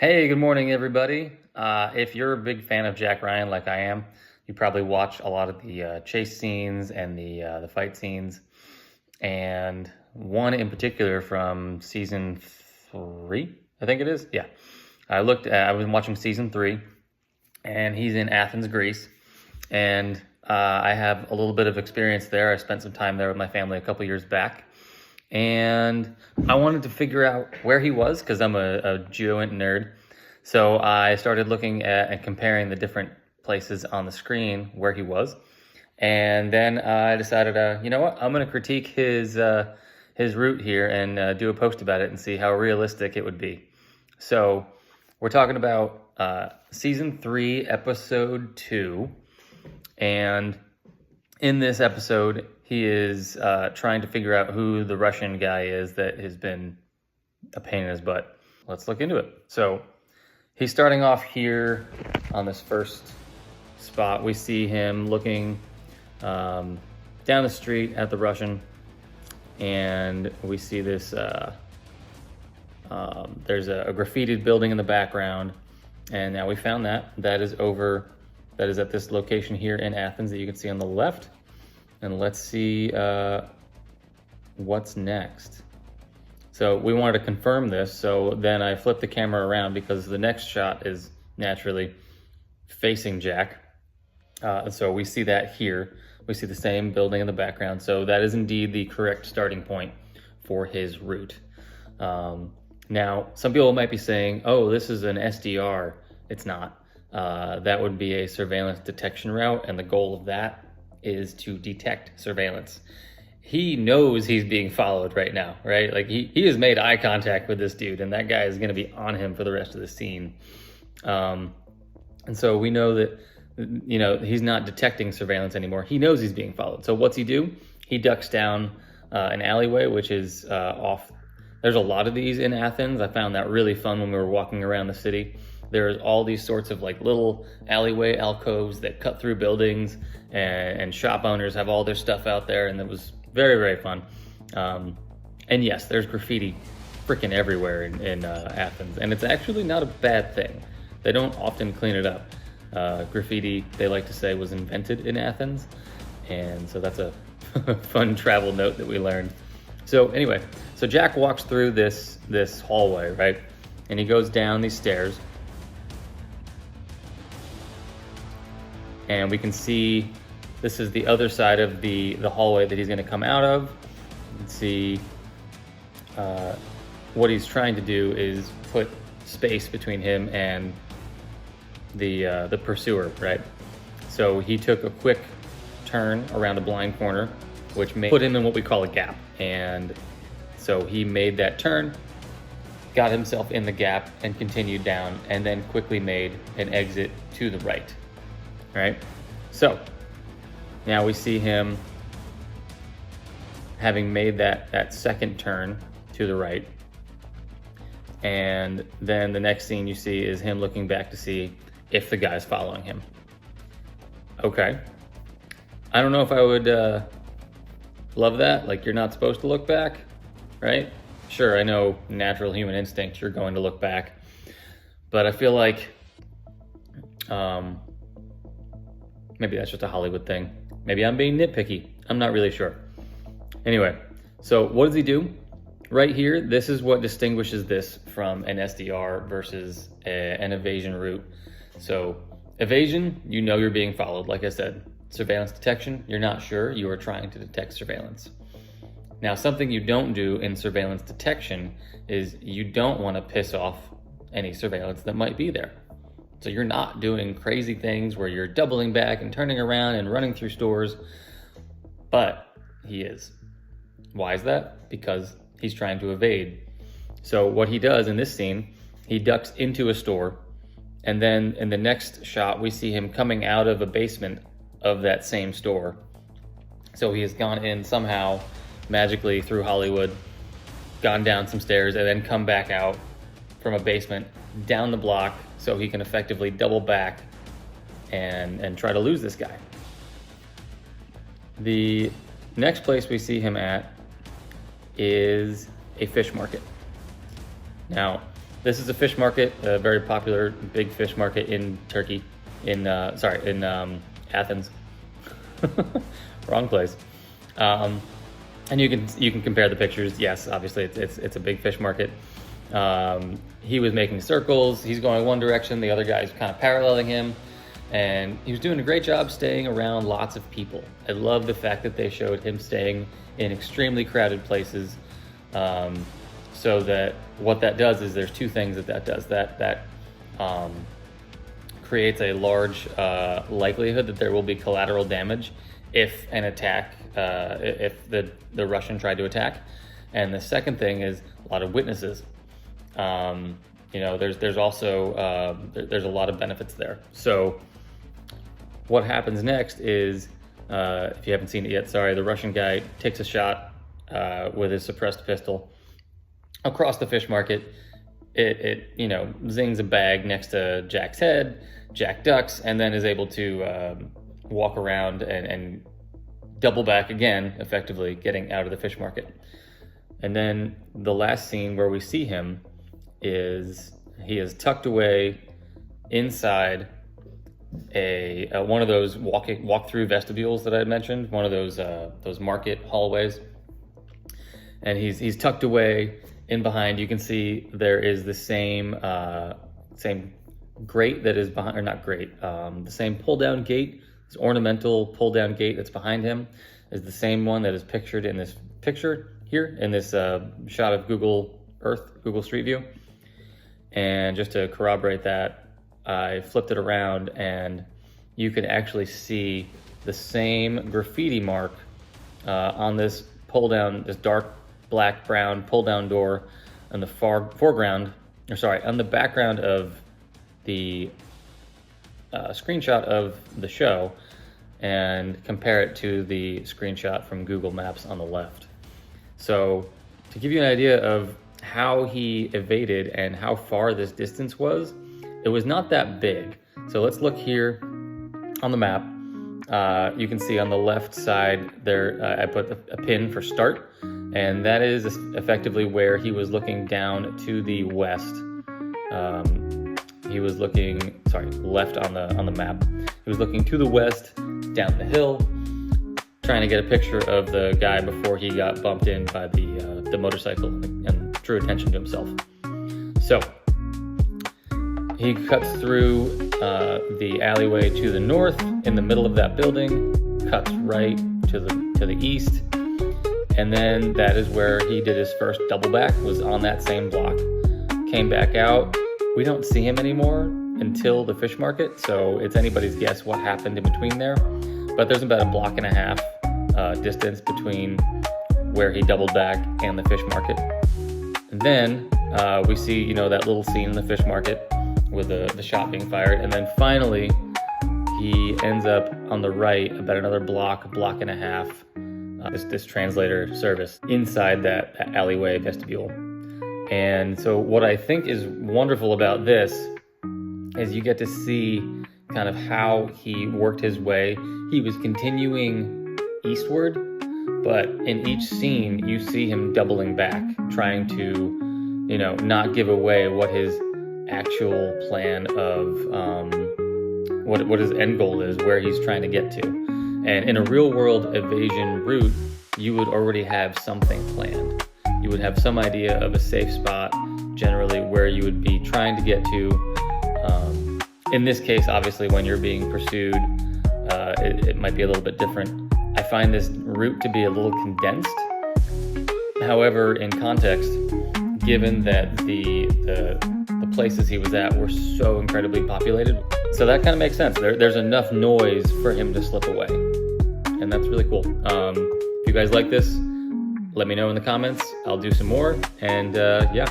Hey, good morning, everybody. If you're a big fan of Jack Ryan like I am, you probably watch a lot of the chase scenes and the fight scenes, and one in particular from season 3, I think it is. Yeah, I've been watching season 3, and he's in Athens, Greece, and I have a little bit of experience there. I spent some time there with my family a couple years back. And I wanted to figure out where he was because I'm a geoint nerd. So I started looking at and comparing the different places on the screen where he was. And then I decided, you know what, I'm going to critique his route here and do a post about it and see how realistic it would be. So we're talking about season 3, episode 2. And in this episode, he is trying to figure out who the Russian guy is that has been a pain in his butt. Let's look into it. So he's starting off here on this first spot. We see him looking down the street at the Russian, and we see this, there's a graffitied building in the background, and now we found that is at this location here in Athens that you can see on the left. And let's see what's next. So we wanted to confirm this, so then I flipped the camera around because the next shot is naturally facing Jack. So we see that here. We see the same building in the background. So that is indeed the correct starting point for his route. Now, some people might be saying, oh, this is an SDR. It's not. That would be a surveillance detection route, and the goal of that is to detect surveillance. He knows he's being followed right now, right? Like he has made eye contact with this dude, and that guy is going to be on him for the rest of the scene. And so we know that, you know, he's not detecting surveillance anymore. He knows he's being followed. So what's he do? He ducks down an alleyway, which is off. There's a lot of these in Athens. I found that really fun when we were walking around the city. There's all these sorts of like little alleyway alcoves that cut through buildings, and shop owners have all their stuff out there, and it was very, very fun. And yes, there's graffiti freaking everywhere in Athens, and it's actually not a bad thing. They don't often clean it up. Graffiti, they like to say, was invented in Athens, and so that's a fun travel note that we learned. So anyway, so Jack walks through this hallway, right? And he goes down these stairs. And we can see this is the other side of the hallway that he's going to come out of. You can see what he's trying to do is put space between him and the pursuer, right? So he took a quick turn around a blind corner, which put him in what we call a gap. And so he made that turn, got himself in the gap, and continued down, and then quickly made an exit to the right. Right? So now we see him having made that second turn to the right. And then the next scene you see is him looking back to see if the guy's following him. Okay. I don't know if I would love that. Like, you're not supposed to look back, right? Sure, I know natural human instinct, you're going to look back. But I feel like maybe that's just a Hollywood thing. Maybe I'm being nitpicky. I'm not really sure. Anyway, so what does he do? Right here, this is what distinguishes this from an SDR versus an evasion route. So evasion, you know you're being followed, like I said. Surveillance detection, you're not sure, you are trying to detect surveillance. Now, something you don't do in surveillance detection is you don't want to piss off any surveillance that might be there. So you're not doing crazy things where you're doubling back and turning around and running through stores, but he is. Why is that? Because he's trying to evade. So what he does in this scene, he ducks into a store, and then in the next shot, we see him coming out of a basement of that same store. So he has gone in somehow, magically through Hollywood, gone down some stairs, and then come back out from a basement down the block, so he can effectively double back and try to lose this guy. The next place we see him at is a fish market. Now, this is a fish market, a very popular big fish market in Turkey, in Athens. Wrong place. And you can compare the pictures. Yes, obviously it's a big fish market. He was making circles. He's going one direction. The other guy's kind of paralleling him. And he was doing a great job staying around lots of people. I love the fact that they showed him staying in extremely crowded places. So that what that does is there's two things that does. That creates a large likelihood that there will be collateral damage if an attack, if the Russian tried to attack. And the second thing is a lot of witnesses. There's also there's a lot of benefits there. So what happens next is, if you haven't seen it yet, sorry, the Russian guy takes a shot with his suppressed pistol across the fish market. It zings a bag next to Jack's head. Jack ducks and then is able to walk around and double back again, effectively getting out of the fish market. And then the last scene where we see him is he is tucked away inside one of those walk-through vestibules that I mentioned, one of those market hallways, and he's tucked away in behind. You can see there is the same grate that is behind, or not grate, the same pull-down gate, this ornamental pull-down gate that's behind him is the same one that is pictured in this picture here, in this shot of Google Earth, Google Street View. And just to corroborate that, I flipped it around and you can actually see the same graffiti mark on this pull-down, this dark black brown pull-down door on the on the background of the screenshot of the show, and compare it to the screenshot from Google Maps on the left. So to give you an idea of how he evaded and how far this distance was, it was not that big. So let's look here on the map. You can see on the left side there, I put a pin for start, and that is effectively where he was looking down to the west. He was looking, left on the map. He was looking to the west, down the hill, trying to get a picture of the guy before he got bumped in by the motorcycle and drew attention to himself. So he cuts through the alleyway to the north, in the middle of that building, cuts right to the east, and then that is where he did his first double back, was on that same block. Came back out. We don't see him anymore until the fish market, so it's anybody's guess what happened in between there. But there's about a block and a half distance between where he doubled back and the fish market. And then we see, that little scene in the fish market with the shot being fired. And then finally, he ends up on the right, about another block and a half, this translator service inside that alleyway vestibule. And so what I think is wonderful about this is you get to see kind of how he worked his way. He was continuing eastward, but in each scene you see him doubling back, trying to, not give away what his actual plan of what his end goal is, where he's trying to get to. And in a real world evasion route, you would already have something planned. You would have some idea of a safe spot, generally, where you would be trying to get to. In this case, obviously, when you're being pursued, it might be a little bit different. I find this route to be a little condensed. However, in context, given that the places he was at were so incredibly populated, so that kind of makes sense. There's enough noise for him to slip away, and that's really cool. If you guys like this, let me know in the comments. I'll do some more, and yeah.